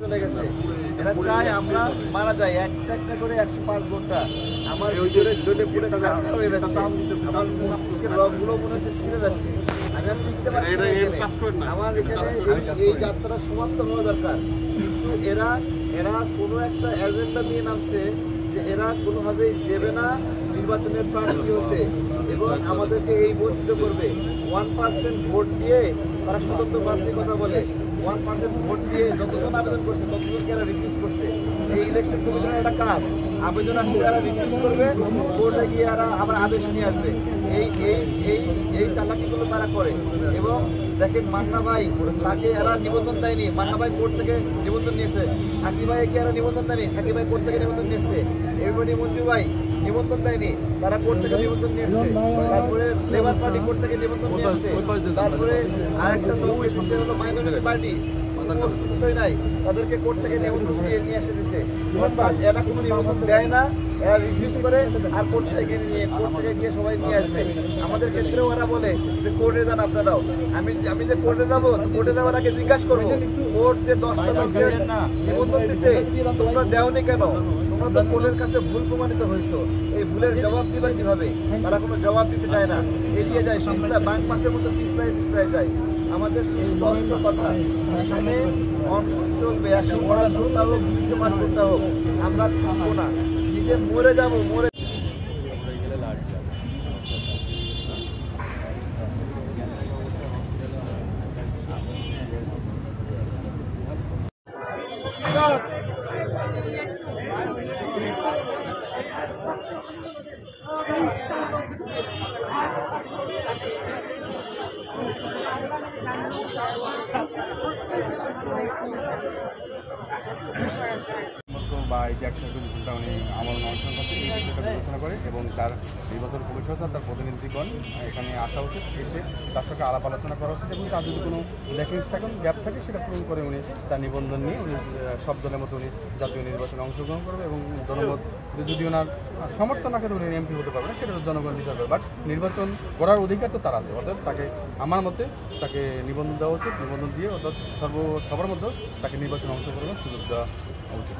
চলে গেছে। এরা চায় আমরা মারা যাই একটা একটা করে 105 ঘন্টা। আমার ভিতরে জ্বলে পুড়ে ছারখার হয়ে যাচ্ছে, আমার মস্তিষ্কের রগগুলো মনে হচ্ছে ছিঁড়ে যাচ্ছে, আমি আর টিকতে পারছি না এখানে। আমার এখানে এই যাত্রা সমাপ্ত হওয়া দরকার, কিন্তু এরা কোনো একটা এজেন্ডা দিয়ে নামছে যে এরা কোনোভাবেই দেবে না নির্বাচনের প্রার্থী হতে এবং আমাদেরকে এই বঞ্চিত করবে। 1% ভোট দিয়ে তারা স্বতন্ত্র প্রার্থীর কথা বলে, 1% ভোট দিয়ে যতজন আবেদন করছে ততজনকে এরা রিফিউজ করছে। এই ইলেকশন কমিশনের একটা কাজ, আবেদন আসলে এরা রিফিউজ করবে, কোর্টে গিয়ে এরা আবার আদেশ নিয়ে আসবে। এই এই এই এই চালাকিগুলো তারা করে। এবং দেখেন মান্না ভাই, তাকে এরা নিবন্ধন দেয়নি, মান্না ভাই কোর্ট থেকে নিবন্ধন নিয়েছে। সাকিব ভাইকে এরা নিবন্ধন দেয়নি, সাকিব ভাই কোর্ট থেকে নিবন্ধন নিয়েছে। এমনি মঞ্জু ভাই নিবন্ধন দেয়নি, তারা কোর্ট থেকে নিবন্ধন নিয়ে এসছে। তারপরে লেবার পার্টি কোর্ট থেকে নিবন্ধন নিয়ে এসছে। তারপরে আরেকটা লোক এসেছে হলো মাইনরিটি পার্টি, অস্তিত্বই নাই, তাদেরকে কোর্ট থেকে নিবন্ধন দিয়ে নিয়ে এসে দিছে। অর্থাৎ এরা কোনো নিবন্ধন দেয় না, এরা রিফিউজ করে আর কোর্ট থেকে গিয়ে সবাই নিয়ে আসবে। আমাদের ক্ষেত্রেও ওরা বলে যে কোর্টে যান আপনারাও। আমি যে কোর্টে যাবো, কোর্টে যাওয়ার আগে জিজ্ঞাসা করবো কোর্ট যে 10টা লোকের নিবন্ধন দিছে তোমরা দেওনি কেন? তোমরা তো কোর্টের কাছে ভুল প্রমাণিত হয়েছো, এই ভুলের জবাব দিবা কিভাবে? তারা কোনো জবাব দিতে চায় না, এড়িয়ে যায়, বাঁক মাসের মতো পিছলায় যায়। আমাদের সুস্পষ্ট কথা, এখানে অনশন চলবে, 105 ঘন্টা হোক, 205 ঘন্টা হোক, আমরা থামবো না, নিজে মরে যাবো, মরে বা এই যে 120 ঘন্টা উনি আমরণ অনশন করছে এই বিষয়টা বিবেচনা করে এবং তার নির্বাচন কমিশন তার প্রতিনিধিগণ এখানে আসা উচিত, এসে তার সঙ্গে আলাপ আলোচনা করা উচিত এবং তার যদি কোনো ভ্যাকেন্সি থাকেন, গ্যাপ থাকে, সেটা পূরণ করে উনি তার নিবন্ধন নিয়ে উনি সব দলের মতো উনি জাতীয় নির্বাচনে অংশগ্রহণ করবে এবং জনমত যদি ওনার সমর্থন না করে উনি এমপি হতে পারবে না, সেটা জনগণ বিচার করবে। বাট নির্বাচন করার অধিকার তো তার আছে, অর্থাৎ তাকে আমার মতে তাকে নিবন্ধন দেওয়া উচিত, নিবন্ধন দিয়ে অর্থাৎ সবার মধ্যে তাকে নির্বাচনে অংশগ্রহণের সুযোগ দেওয়া উচিত।